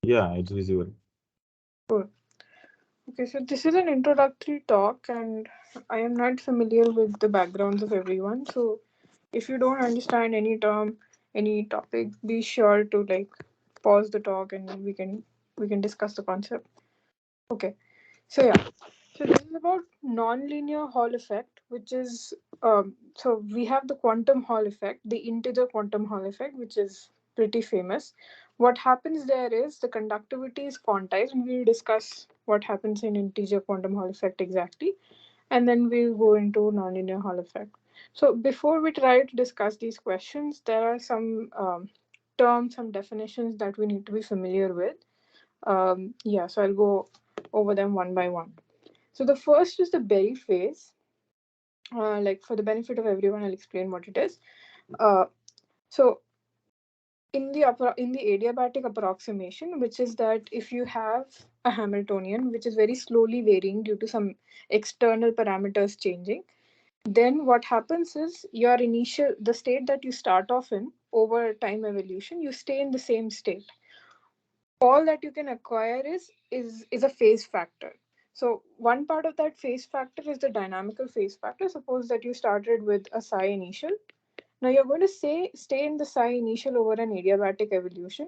Yeah, it's visible. Cool. Okay, so this is an introductory talk, and I am not familiar with the backgrounds of everyone. So, if you don't understand any term, any topic, be sure to like pause the talk, and we can discuss the concept. Okay, so yeah, so this is about nonlinear Hall effect, which is so we have the quantum Hall effect, the integer quantum Hall effect, which is pretty famous. What happens there is the conductivity is quantized, and we'll discuss what happens in integer quantum Hall effect exactly, and then we'll go into nonlinear Hall effect. So before we try to discuss these questions, there are some terms, some definitions that we need to be familiar with. Yeah, so I'll go over them one by one. So the first is the berry phase. Like for the benefit of everyone, I'll explain what it is. Uh, so in the adiabatic approximation, which is that if you have a Hamiltonian which is very slowly varying due to some external parameters changing, then what happens is the state that you start off in over time evolution, you stay in the same state. All that you can acquire is a phase factor. So one part of that phase factor is the dynamical phase factor. Suppose that you started with a psi initial. Now you're going to stay in the psi initial over an adiabatic evolution,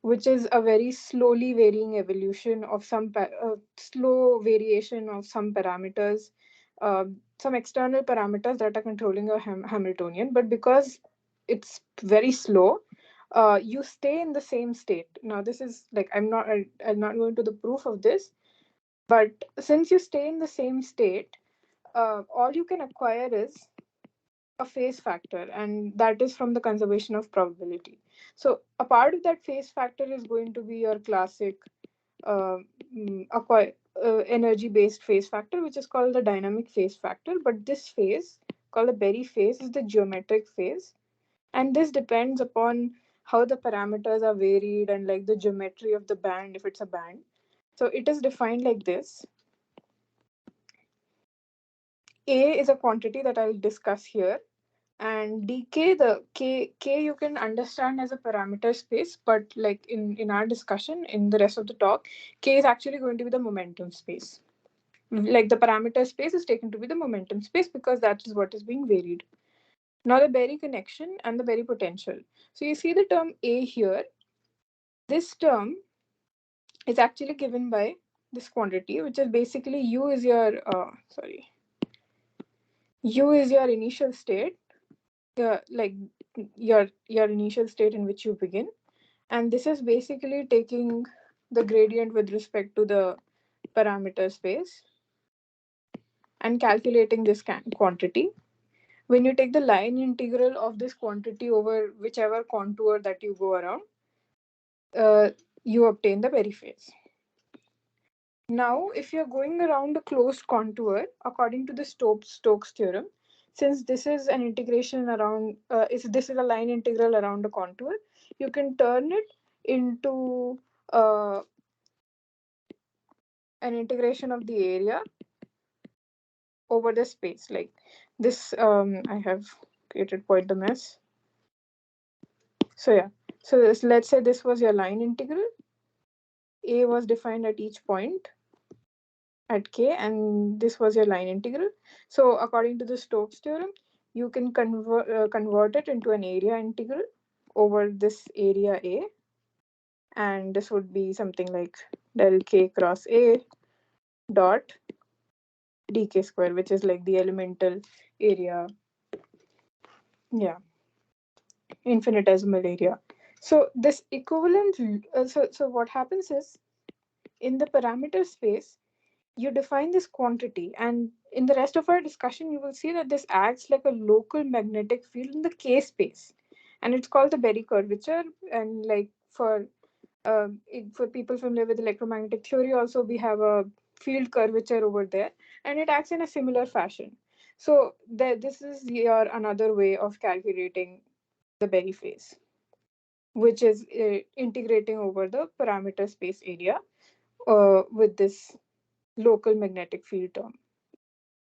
which is a very slowly varying evolution of slow variation of some parameters, some external parameters that are controlling a Hamiltonian. But because it's very slow, you stay in the same state. Now, this is like I'm not going to the proof of this, but since you stay in the same state, all you can acquire is a phase factor, and that is from the conservation of probability. So a part of that phase factor is going to be your classic uh, energy based phase factor, which is called the dynamic phase factor. But this phase, called the Berry phase, is the geometric phase, and this depends upon how the parameters are varied and like the geometry of the band, if it's a band. So it is defined like this. A is a quantity that I'll discuss here, and dk, the k you can understand as a parameter space, but like in our discussion in the rest of the talk, k is actually going to be the momentum space. Like the parameter space is taken to be the momentum space because that is what is being varied. Now the Berry connection and the Berry potential. So you see the term A here. This term is actually given by this quantity, which is basically u is your u is your initial state, like your initial state in which you begin, and this is basically taking the gradient with respect to the parameter space and calculating this quantity. When you take the line integral of this quantity over whichever contour that you go around, uh, you obtain the Berry phase. Now, if you're going around a closed contour, according to the Stokes theorem, since this is an integration around, this is a line integral around a contour, you can turn it into uh, an integration of the area over the space. Like this, I have created quite the mess. So yeah, so let's say this was your line integral. A was defined at each point at k, and this was your line integral. So according to the Stokes theorem, you can convert it into an area integral over this area A, and this would be something like del k cross A dot dk square, which is like the elemental area, yeah, infinitesimal area. So this equivalent, so what happens is in the parameter space, you define this quantity, and in the rest of our discussion you will see that this acts like a local magnetic field in the k space, and it's called the Berry curvature. And like for people familiar with electromagnetic theory also, we have a field curvature over there, and it acts in a similar fashion. So this is your another way of calculating the Berry phase, which is integrating over the parameter space area with this local magnetic field term.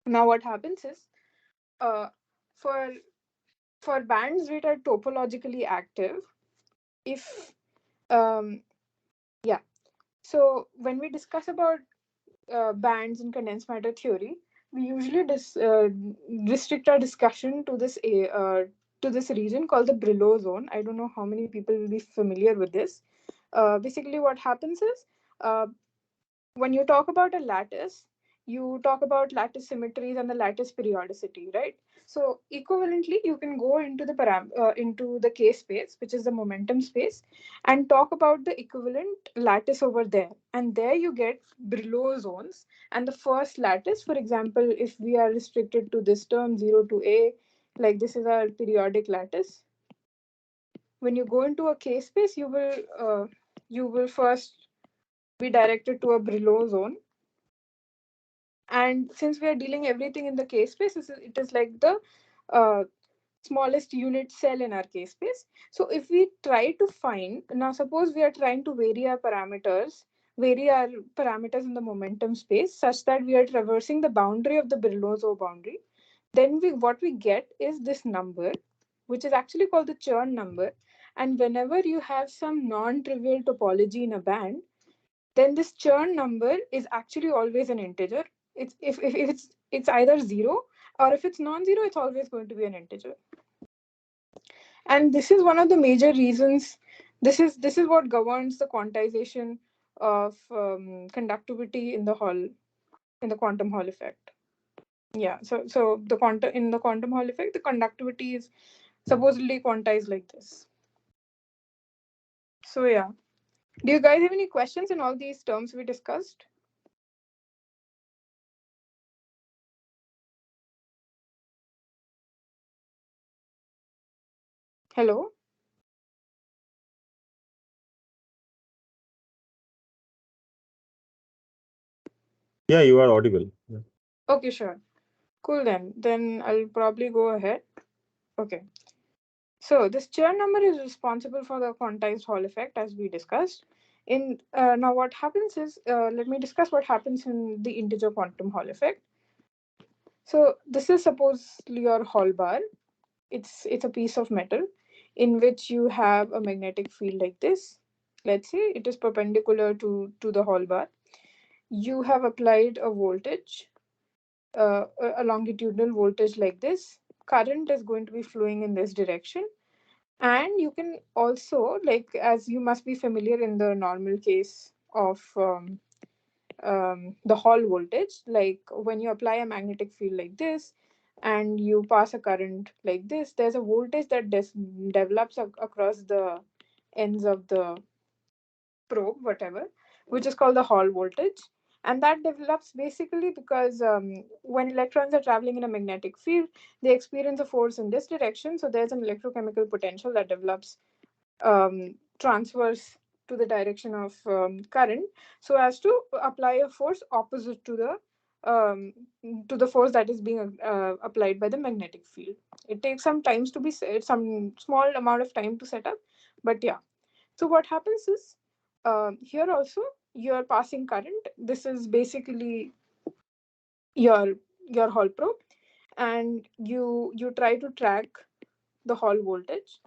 Now, what happens is, uh, for bands which are topologically active, if Yeah. So when we discuss about bands in condensed matter theory, we usually restrict our discussion to this region called the Brillouin zone. I don't know how many people will be familiar with this. Basically, what happens is, uh, when you talk about a lattice, you talk about lattice symmetries and the lattice periodicity, right? So equivalently, you can go into into the K space, which is the momentum space, and talk about the equivalent lattice over there. And there you get Brillouin zones. And the first lattice, for example, if we are restricted to this term 0 to A, like this is our periodic lattice. When you go into a K space, you will first be directed to a Brillouin zone. And since we are dealing everything in the K space, it is like the uh, smallest unit cell in our K space. So if we try to find, now suppose we are trying to vary our parameters in the momentum space such that we are traversing the boundary of the Brillouin boundary, then what we get is this number, which is actually called the Chern number. And whenever you have some non-trivial topology in a band, then this Chern number is actually always an integer. If it's either zero, or if it's non-zero, it's always going to be an integer. And this is one of the major reasons. This is what governs the quantization of conductivity in the quantum Hall effect. Yeah. So the quantum in the quantum Hall effect, the conductivity is supposedly quantized like this. So yeah. Do you guys have any questions in all these terms we discussed? Hello? Yeah, you are audible. Yeah. Okay, sure. Cool then. Then I'll probably go ahead. Okay. So this Chern number is responsible for the quantized Hall effect, as we discussed. In Now, what happens is, let me discuss what happens in the integer quantum Hall effect. So this is supposedly your Hall bar. It's a piece of metal in which you have a magnetic field like this. Let's say it is perpendicular to the Hall bar. You have applied a voltage, a longitudinal voltage like this. Current is going to be flowing in this direction. And you can also, like, as you must be familiar in the normal case of the Hall voltage, like when you apply a magnetic field like this and you pass a current like this, there's a voltage that develops across the ends of the probe, whatever, which is called the Hall voltage. And that develops basically because when electrons are traveling in a magnetic field, they experience a force in this direction. So there's an electrochemical potential that develops transverse to the direction of current, so as to apply a force opposite to the force that is being applied by the magnetic field. It takes some times to be set, some small amount of time to set up, but yeah. So what happens is, here also you're passing current. This is basically your Hall probe, and you try to track the Hall voltage.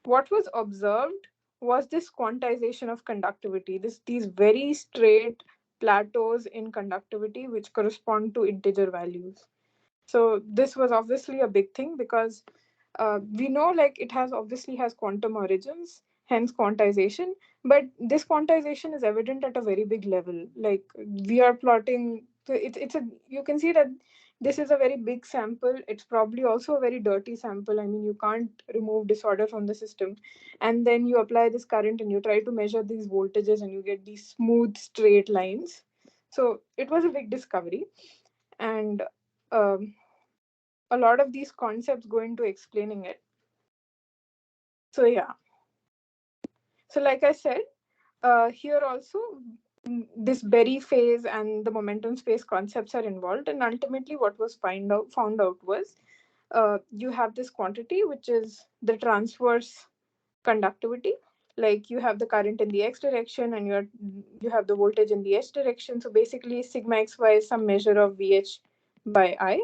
What was observed was this quantization of conductivity, these very straight plateaus in conductivity which correspond to integer values. So this was obviously a big thing because we know, like, it has obviously has quantum origins, hence quantization. But this quantization is evident at a very big level. Like, we are plotting. So it's a you can see that this is a very big sample. It's probably also a very dirty sample. I mean, you can't remove disorder from the system, and then you apply this current and you try to measure these voltages and you get these smooth straight lines. So it was a big discovery, and um, a lot of these concepts go into explaining it. So yeah. So like I said, here also, this Berry phase and the momentum space concepts are involved, and ultimately what was found out was, you have this quantity which is the transverse conductivity. Like, you have the current in the x direction and you have the voltage in the h direction. So basically sigma xy is some measure of vh by I,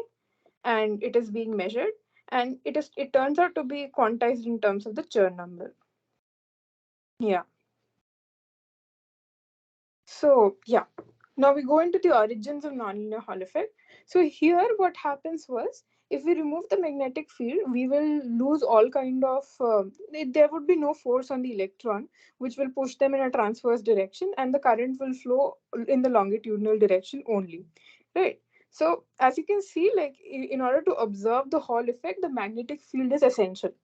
and it is being measured, and it turns out to be quantized in terms of the Chern number. Yeah. So yeah, now we go into the origins of nonlinear Hall effect. So here, what happens was, if we remove the magnetic field, we will lose all kind of. There would be no force on the electron, which will push them in a transverse direction, and the current will flow in the longitudinal direction only, right? So as you can see, like in order to observe the Hall effect, the magnetic field is essential.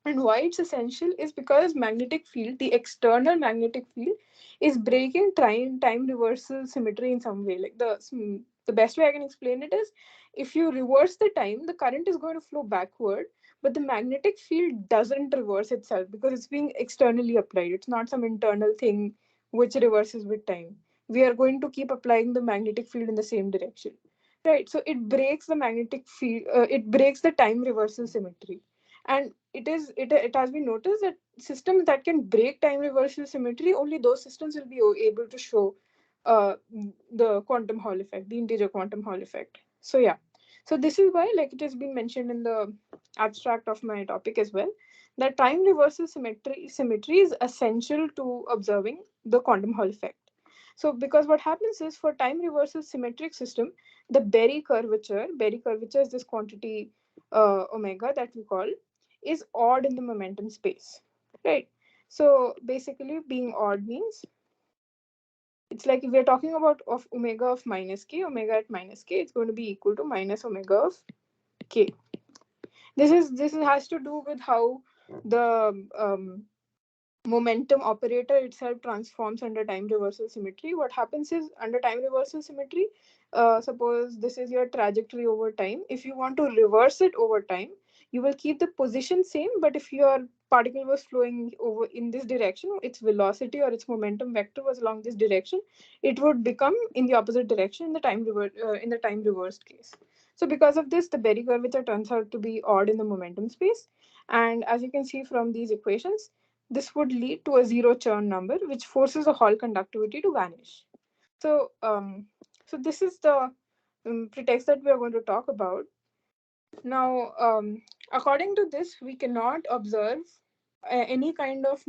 And why it's essential is because magnetic field, the external magnetic field, is breaking time reversal symmetry in some way. Like the best way I can explain it is, if you reverse the time, the current is going to flow backward, but the magnetic field doesn't reverse itself because it's being externally applied. It's not some internal thing which reverses with time. We are going to keep applying the magnetic field in the same direction. Right. So it breaks the magnetic field, it breaks the time reversal symmetry. And it has been noticed that systems that can break time reversal symmetry, only those systems will be able to show the quantum Hall effect, the integer quantum Hall effect. So yeah, so this is why, like it has been mentioned in the abstract of my topic as well, that time reversal symmetry is essential to observing the quantum Hall effect. So because what happens is, for time reversal symmetric system, the Berry curvature is this quantity omega that we call, is odd in the momentum space, right? So basically, being odd means, it's like if we're talking about of omega of minus k, omega at minus k, it's going to be equal to minus omega of k. This has to do with how the momentum operator itself transforms under time reversal symmetry. What happens is, under time reversal symmetry, suppose this is your trajectory over time. If you want to reverse it over time, you will keep the position same, but if your particle was flowing over in this direction, its velocity or its momentum vector was along this direction, it would become in the opposite direction in the time reversed case. So because of this, the Berry curvature turns out to be odd in the momentum space. And as you can see from these equations, this would lead to a zero Chern number, which forces the Hall conductivity to vanish. So, so this is the pretext that we are going to talk about. Now, according to this, we cannot observe any kind of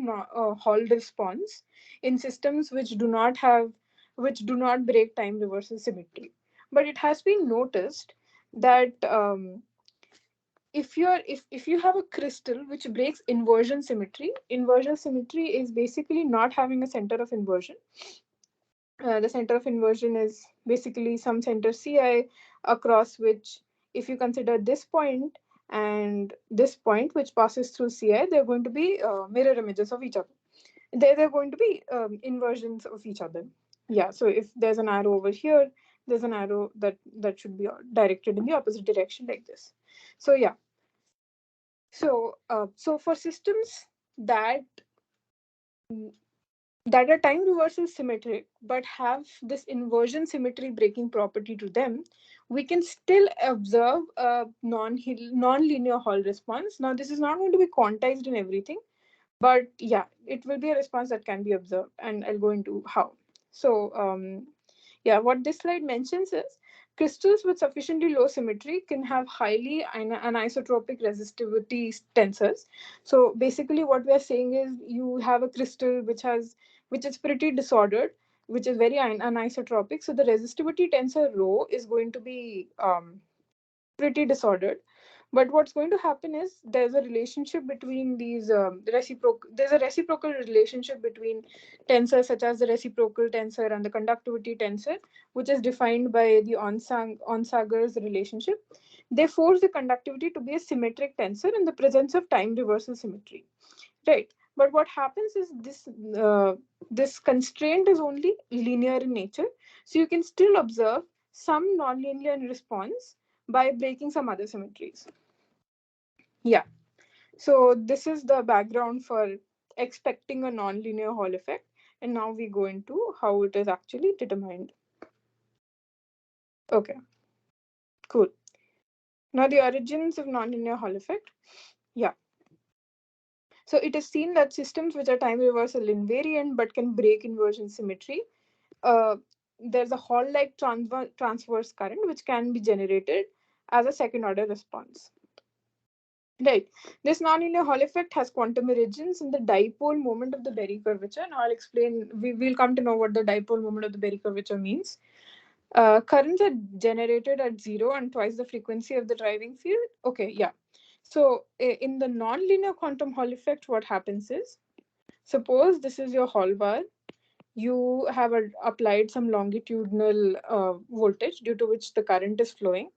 Hall response in systems which do not break time reversal symmetry. But it has been noticed that if you have a crystal which breaks inversion symmetry is basically not having a center of inversion. The center of inversion is basically some center ci, across which, if you consider this point and this point which passes through ci, they're going to be mirror images of each other. They're going to be inversions of each other. Yeah, so if there's an arrow over here, there's an arrow that should be directed in the opposite direction, like this. So yeah, so for systems that that are time reversal symmetric but have this inversion symmetry breaking property to them, we can still observe a non-linear Hall response. Now, this is not going to be quantized in everything, but yeah, it will be a response that can be observed, and I'll go into how. So yeah, what this slide mentions is, crystals with sufficiently low symmetry can have highly anisotropic resistivity tensors. So basically, what we are saying is, you have a crystal which is pretty disordered, which is very anisotropic. So the resistivity tensor rho is going to be pretty disordered. But what's going to happen is, there's a relationship between these reciprocal. There's a reciprocal relationship between tensors such as the reciprocal tensor and the conductivity tensor, which is defined by the Onsager's relationship. They force the conductivity to be a symmetric tensor in the presence of time reversal symmetry, right? But what happens is, this constraint is only linear in nature, so you can still observe some nonlinear response by breaking some other symmetries. Yeah. So this is the background for expecting a nonlinear Hall effect. And now we go into how it is actually determined. Okay, cool. Now the origins of nonlinear Hall effect. Yeah. So it is seen that systems which are time reversal invariant but can break inversion symmetry, uh, there's a Hall-like transverse current which can be generated as a second order response. Right. This nonlinear Hall effect has quantum origins in the dipole moment of the Berry curvature. Now I'll explain. We'll come to know what the dipole moment of the Berry curvature means. Currents are generated at zero and twice the frequency of the driving field. Okay, yeah. So in the nonlinear quantum Hall effect, what happens is, suppose this is your Hall bar. You have applied some longitudinal voltage due to which the current is flowing.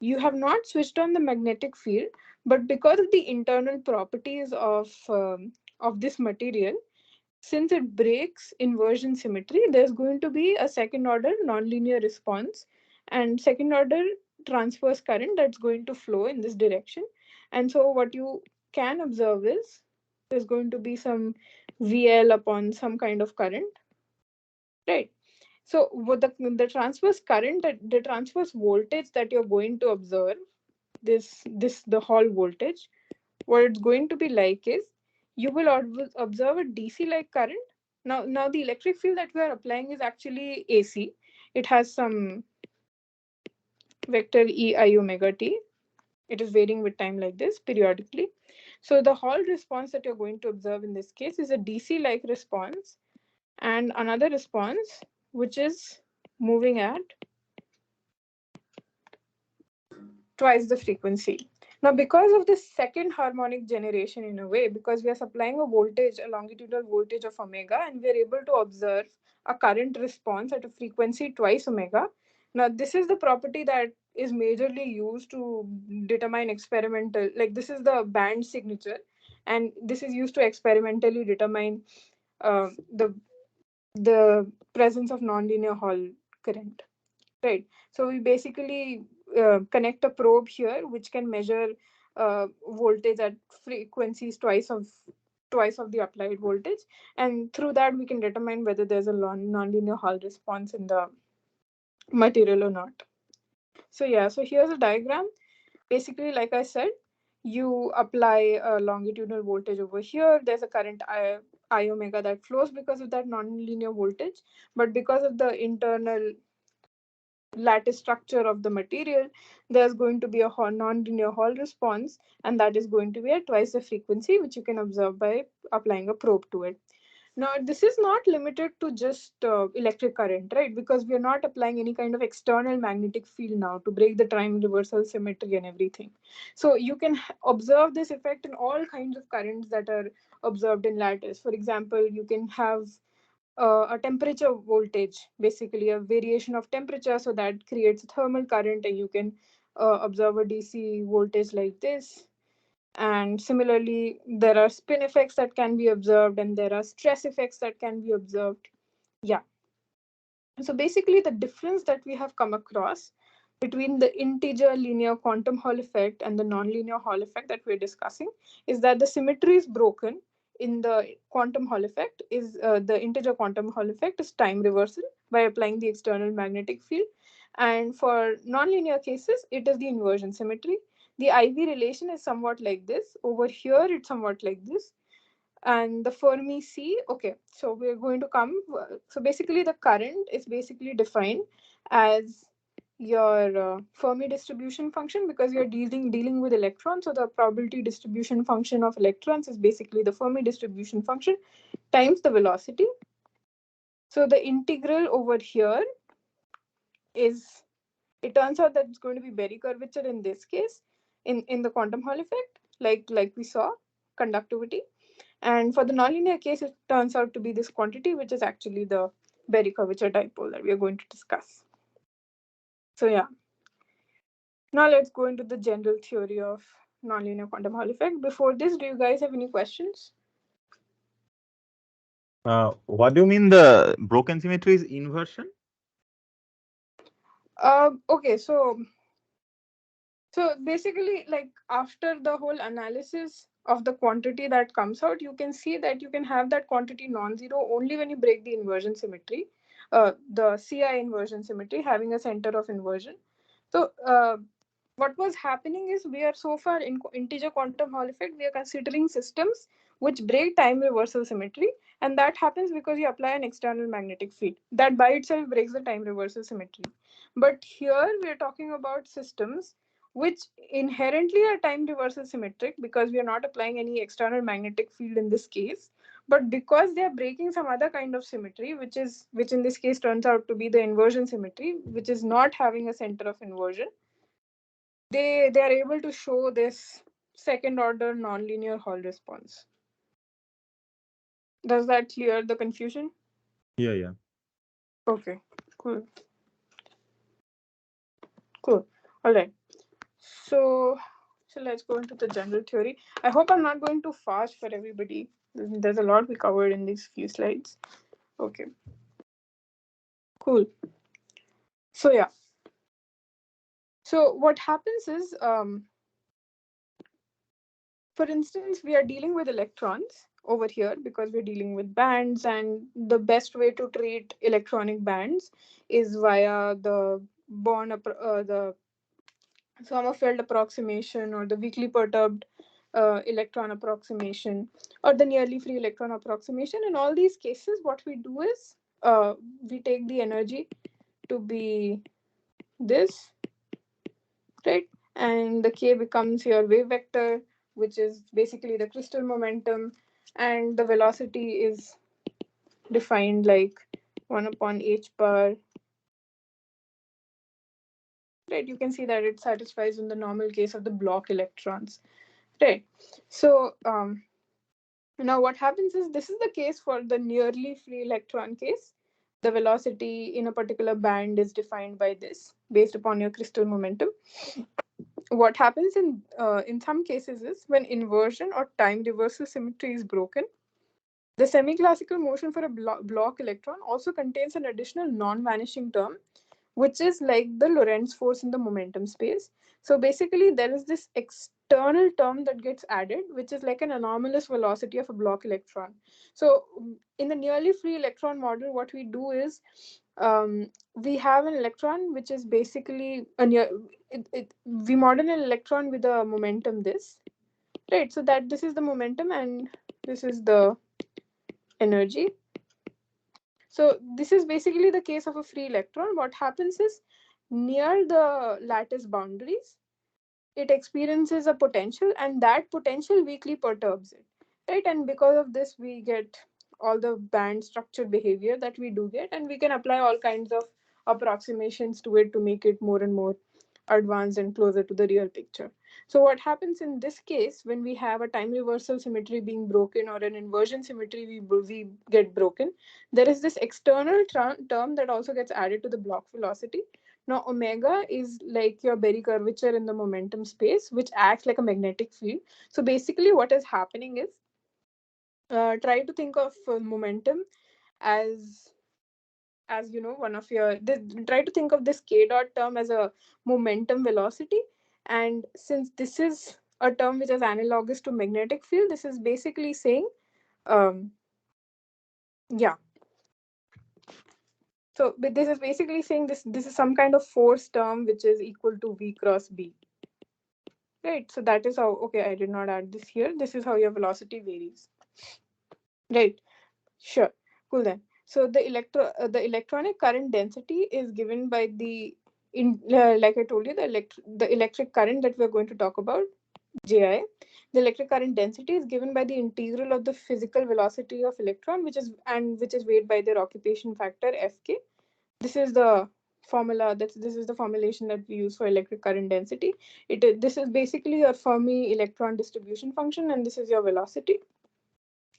You have not switched on the magnetic field, but because of the internal properties of this material, since it breaks inversion symmetry, there's going to be a second order nonlinear response and second order transverse current that's going to flow in this direction. And so what you can observe is there's going to be some VL upon some kind of current, right? So what the transverse current, that the transverse voltage that you're going to observe, this the Hall voltage, what it's going to be like is you will observe a DC like current. Now the electric field that we are applying is actually AC. It has some vector E I omega t. It is varying with time like this periodically. So the Hall response that you're going to observe in this case is a DC like response, and another response which is moving at twice the frequency. Now, because of this second harmonic generation, in a way, because we are supplying a voltage, a longitudinal voltage of omega, and we are able to observe a current response at a frequency twice omega. Now, this is the property that is majorly used to determine experimental, like this is the band signature, and this is used to experimentally determine the presence of nonlinear Hall current. Right. So we basically connect a probe here, which can measure voltage at frequencies twice of the applied voltage, and through that we can determine whether there's a nonlinear Hall response in the material or not. So yeah. So here's a diagram. Basically, like I said, you apply a longitudinal voltage over here. There's a current I omega that flows because of that nonlinear voltage, but because of the internal lattice structure of the material, there's going to be a non-linear Hall response, and that is going to be at twice the frequency, which you can observe by applying a probe to it. Now, this is not limited to just electric current, right? Because we are not applying any kind of external magnetic field now to break the time reversal symmetry and everything. So you can observe this effect in all kinds of currents that are observed in lattice. For example, you can have a temperature voltage, basically a variation of temperature, so that creates a thermal current, and you can observe a DC voltage like this. And similarly, there are spin effects that can be observed, and there are stress effects that can be observed. Yeah. So basically, the difference that we have come across between the integer linear quantum Hall effect and the nonlinear Hall effect that we're discussing is that the symmetry is broken in the quantum Hall effect. Is the integer quantum Hall effect is time reversal by applying the external magnetic field, and for nonlinear cases, it is the inversion symmetry. The IV relation is somewhat like this. Over here, it's somewhat like this, and the Fermi C. Okay, so we're going to come. So basically, the current is basically defined as your Fermi distribution function, because you're dealing with electrons. So the probability distribution function of electrons is basically the Fermi distribution function times the velocity. So the integral over here is, it turns out that it's going to be Berry curvature in this case, in the quantum Hall effect, like we saw conductivity. And for the nonlinear case, it turns out to be this quantity, which is actually the Berry curvature dipole that we are going to discuss. So yeah, now let's go into the general theory of nonlinear quantum Hall effect. Before this, do you guys have any questions? What do you mean the broken symmetry is inversion? Okay, so basically, like after the whole analysis of the quantity that comes out, you can see that you can have that quantity non-zero only when you break the inversion symmetry, the CI inversion symmetry, having a center of inversion. So what was happening is, we are so far in integer quantum Hall effect, we are considering systems which break time reversal symmetry, and that happens because you apply an external magnetic field that by itself breaks the time reversal symmetry. But here we are talking about systems which inherently are time reversal symmetric because we are not applying any external magnetic field in this case, but because they are breaking some other kind of symmetry, which in this case turns out to be the inversion symmetry, which is not having a center of inversion, they are able to show this second order nonlinear Hall response. Does that clear the confusion? Yeah, yeah. Okay, cool, cool. All right. So, so let's go into the general theory. I hope I'm not going too fast for everybody. There's a lot we covered in these few slides. Okay, cool. So yeah. So what happens is, for instance, we are dealing with electrons over here because we're dealing with bands, and the best way to treat electronic bands is via the the Sommerfeld approximation or the weakly perturbed electron approximation or the nearly free electron approximation. In all these cases, what we do is we take the energy to be this, right? And the k becomes your wave vector, which is basically the crystal momentum, and the velocity is defined like 1 upon h bar, right? You can see that it satisfies in the normal case of the block electrons, right? So now what happens is, this is the case for the nearly free electron case. The velocity in a particular band is defined by this based upon your crystal momentum. What happens in some cases is, when inversion or time reversal symmetry is broken, the semi-classical motion for a block electron also contains an additional non-vanishing term, which is like the Lorentz force in the momentum space. So basically, there is this external term that gets added, which is like an anomalous velocity of a block electron. So in the nearly free electron model, what we do is, we have an electron which is basically a we model an electron with a momentum this, right? So that this is the momentum and this is the energy. So this is basically the case of a free electron. What happens is, near the lattice boundaries, it experiences a potential, and that potential weakly perturbs it, right? And because of this, we get all the band structure behavior that we do get, and we can apply all kinds of approximations to it to make it more and more advanced and closer to the real picture. So what happens in this case, when we have a time reversal symmetry being broken or an inversion symmetry we get broken, there is this external term that also gets added to the block velocity. Now, omega is like your Berry curvature in the momentum space, which acts like a magnetic field. So basically, what is happening is, try to think of momentum as one of your try to think of this k dot term as a momentum velocity, and since this is a term which is analogous to magnetic field, this is basically saying, um yeah so but this is basically saying this is some kind of force term which is equal to v cross b, right? So that is how, okay, I did not add this here, this is how your velocity varies, right? Sure, cool then. So the electronic current density is given by like I told you, the electric current that we're going to talk about, Ji. The electric current density is given by the integral of the physical velocity of electron, which is weighed by their occupation factor Fk. This is the formula. This is the formulation that we use for electric current density. This is basically your Fermi electron distribution function, and this is your velocity.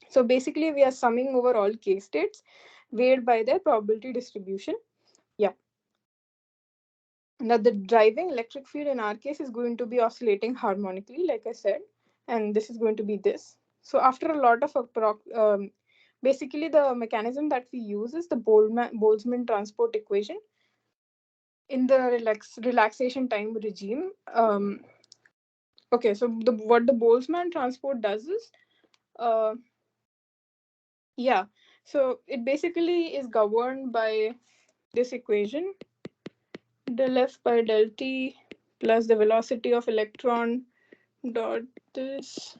So basically, we are summing over all k states weighed by their probability distribution. Yeah. Now, the driving electric field in our case is going to be oscillating harmonically, like I said, and this is going to be this. So after a lot of basically the mechanism that we use is the Boltzmann transport equation in the relaxation time regime. Okay, so what the Boltzmann transport does is, uh, yeah, so it basically is governed by this equation, del F by del T plus the velocity of electron dot this.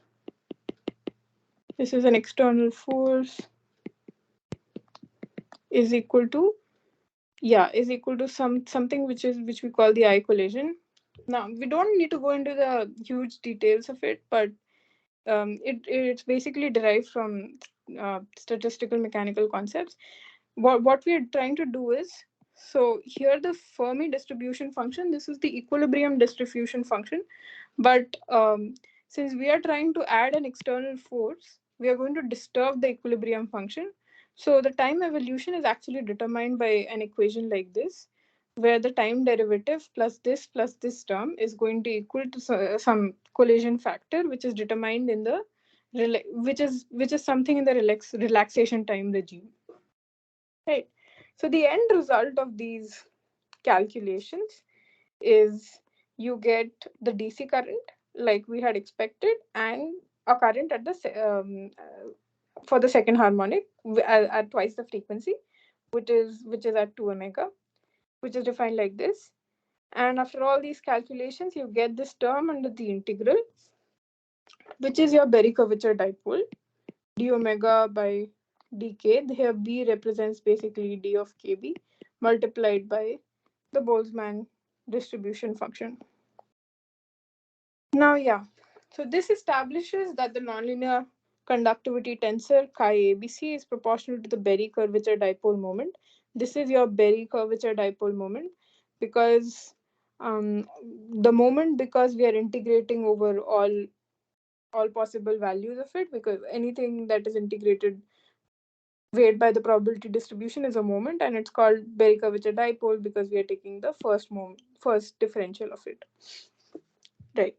This is an external force is equal to, is equal to something which we call the I collision. Now, we don't need to go into the huge details of it, but it's basically derived from statistical mechanical concepts. What we are trying to do is, so here the Fermi distribution function, this is the equilibrium distribution function, but since we are trying to add an external force, we are going to disturb the equilibrium function. So the time evolution is actually determined by an equation like this, where the time derivative plus this term is going to equal to some collision factor, which is determined in the which is something in the relaxation time regime, right? So the end result of these calculations is you get the DC current like we had expected, and a current at the for the second harmonic at twice the frequency, which is at 2 omega, which is defined like this. And after all these calculations, you get this term under the integral, which is your Berry curvature dipole, d omega by dk. Here b represents basically d of kb multiplied by the Boltzmann distribution function. Now, yeah, so this establishes that the nonlinear conductivity tensor chi ABC is proportional to the Berry curvature dipole moment. This is your Berry curvature dipole moment because the moment, because we are integrating over all possible values of it, because anything that is integrated weighed by the probability distribution is a moment, and it's called Berry curvature dipole because we are taking the first differential of it, right?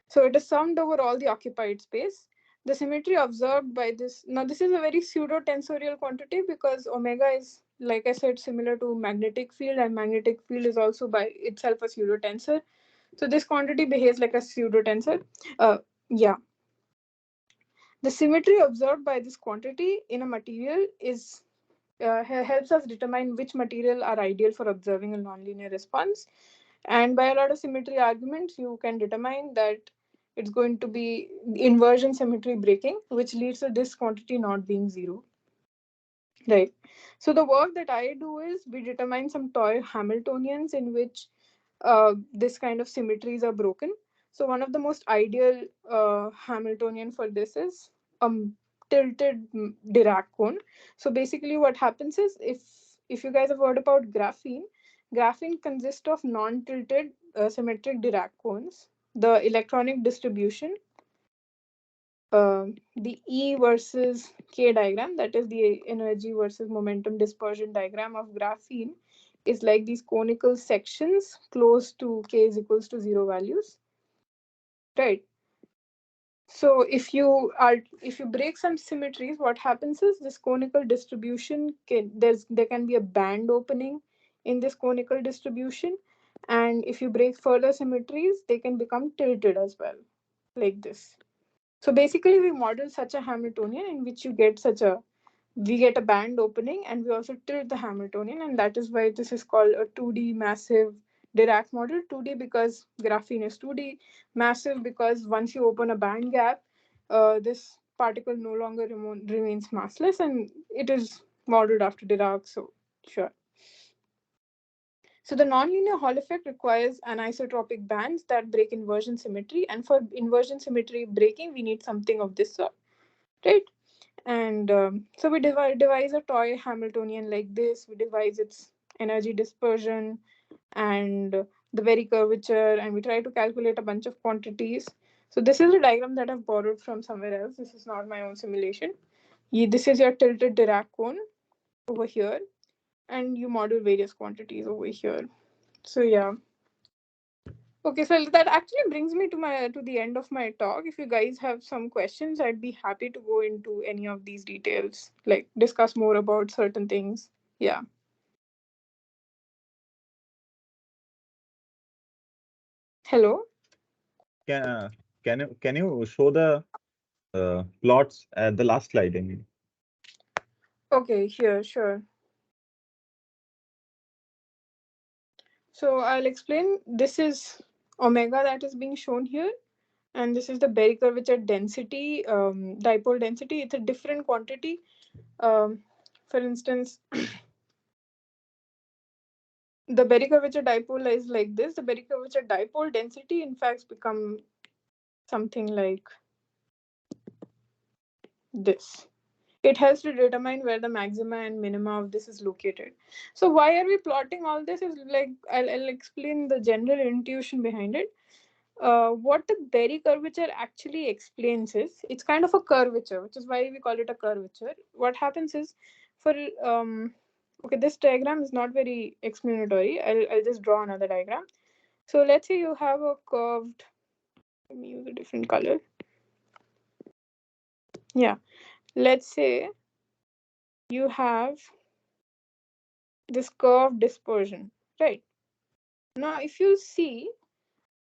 So it is summed over all the occupied space. The symmetry observed by this, now this is a very pseudo tensorial quantity because omega is, like I said, similar to magnetic field, and magnetic field is also by itself a pseudo tensor. So this quantity behaves like a pseudo tensor. Yeah, the symmetry observed by this quantity in a material is helps us determine which material are ideal for observing a nonlinear response. And by a lot of symmetry arguments, you can determine that it's going to be inversion symmetry breaking, which leads to this quantity not being zero. Right. So the work that I do is we determine some toy Hamiltonians in which this kind of symmetries are broken. So one of the most ideal Hamiltonian for this is tilted Dirac cone. So basically, what happens is if you guys have heard about graphene, graphene consists of non-tilted symmetric Dirac cones. The electronic distribution, the E versus K diagram, that is the energy versus momentum dispersion diagram of graphene, is like these conical sections close to K is equals to zero values, right? So if you break some symmetries, what happens is this conical distribution there can be a band opening in this conical distribution, and if you break further symmetries, they can become tilted as well, like this. So basically, we model such a Hamiltonian in which we get a band opening, and we also tilt the Hamiltonian, and that is why this is called a 2D massive Dirac model. 2D because graphene is 2D, massive because once you open a band gap, this particle no longer remains massless, and it is modeled after Dirac. So sure. So the nonlinear Hall effect requires anisotropic bands that break inversion symmetry, and for inversion symmetry breaking, we need something of this sort, right? And so we devise a toy Hamiltonian like this. We devise its energy dispersion and the very curvature, and we try to calculate a bunch of quantities. So this is a diagram that I've borrowed from somewhere else. This is not my own simulation. This is your tilted Dirac cone over here, and you model various quantities over here. So yeah. Okay, so that actually brings me to the end of my talk. If you guys have some questions, I'd be happy to go into any of these details, like discuss more about certain things. Yeah. Hello. Can can you show the plots at the last slide? I mean, Okay, here, sure. So I'll explain. This is omega that is being shown here, and this is the Berry curvature density, dipole density. It's a different quantity. For instance, the Berry curvature dipole is like this. The Berry curvature dipole density, in fact, become something like this. It helps to determine where the maxima and minima of this is located. So why are we plotting all this? Is like I'll explain the general intuition behind it. What the Berry curvature actually explains is it's kind of a curvature, which is why we call it a curvature. What happens is for okay, this diagram is not very explanatory. I'll just draw another diagram. So let's say you have a curved. Let me use a different color. Yeah, let's say you have this curved dispersion, right? Now, if you see,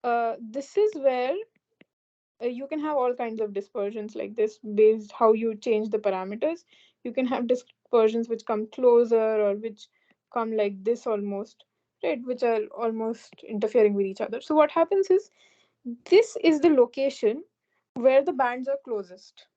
this is where you can have all kinds of dispersions like this based how you change the parameters. You can have dispersions which come closer or which come like this almost, right? Which are almost interfering with each other. So what happens is this is the location where the bands are closest.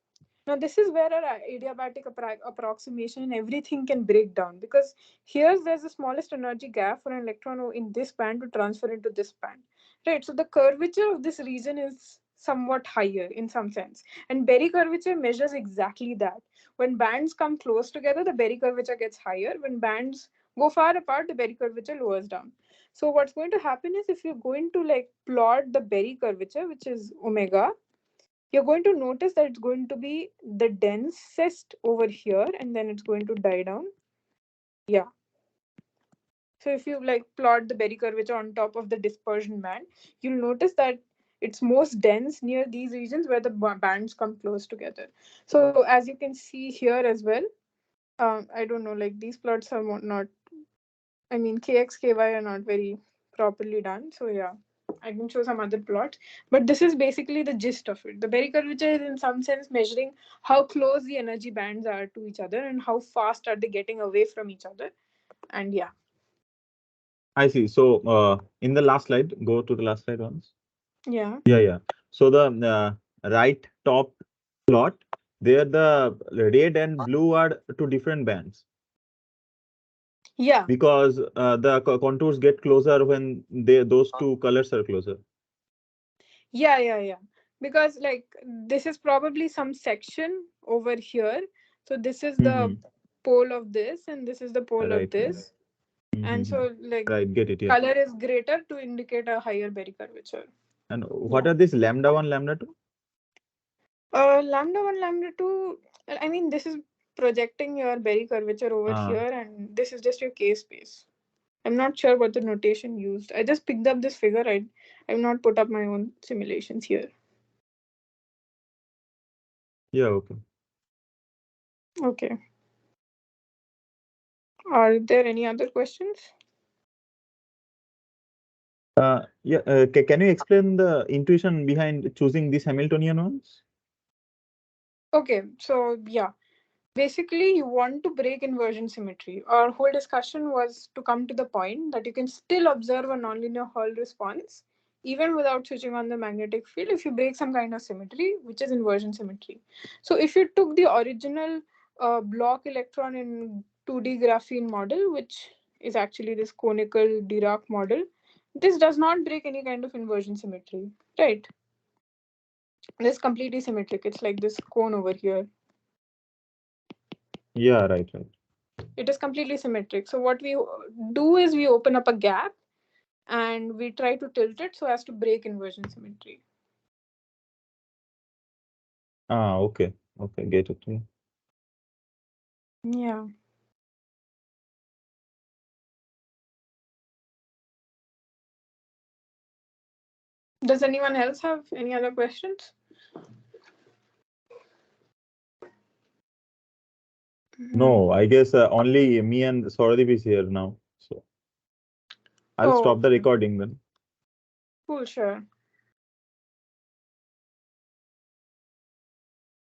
Now, this is where our adiabatic approximation and everything can break down, because here there's the smallest energy gap for an electron in this band to transfer into this band. Right. So the curvature of this region is somewhat higher in some sense. And Berry curvature measures exactly that. When bands come close together, the Berry curvature gets higher. When bands go far apart, the Berry curvature lowers down. So what's going to happen is if you're going to like plot the Berry curvature, which is omega, you're going to notice that it's going to be the densest over here and then it's going to die down. Yeah. So if you like plot the Berry curvature on top of the dispersion band, you'll notice that it's most dense near these regions where the bands come close together. So as you can see here as well, I don't know, like these plots are not, I mean, KX, KY are not very properly done. So yeah, I can show some other plots. But this is basically the gist of it. The Berry curvature is in some sense measuring how close the energy bands are to each other and how fast are they getting away from each other. And yeah. I see. So in the last slide, go to the last slide once. Yeah. Yeah. So the right top plot, there the red and blue are two different bands. Yeah. Because the contours get closer when those two colors are closer. Yeah. Because like this is probably some section over here. So this is the pole of this and this is the pole of this. And so like Right, get it, yeah. color is greater to indicate a higher Berry curvature. And what are these lambda 1, lambda 2? Lambda 1, lambda 2, I mean, this is projecting your Berry curvature over here, and this is just your K space. I'm not sure what the notation used. I just picked up this figure. I've not put up my own simulations here. Yeah, okay. Okay. Are there any other questions? Yeah, can you explain the intuition behind choosing these Hamiltonian ones? Okay, so yeah. Basically, you want to break inversion symmetry. Our whole discussion was to come to the point that you can still observe a nonlinear Hall response even without switching on the magnetic field if you break some kind of symmetry, which is inversion symmetry. So if you took the original block electron in 2D graphene model, which is actually this conical Dirac model, this does not break any kind of inversion symmetry, right? This is completely symmetric. It's like this cone over here. Yeah, right. It is completely symmetric. So what we do is we open up a gap and we try to tilt it so as to break inversion symmetry. Okay. Okay, get it. Yeah. Does anyone else have any other questions? No, I guess only me and Sauradeep is here now. So I'll stop the recording then. Cool, sure.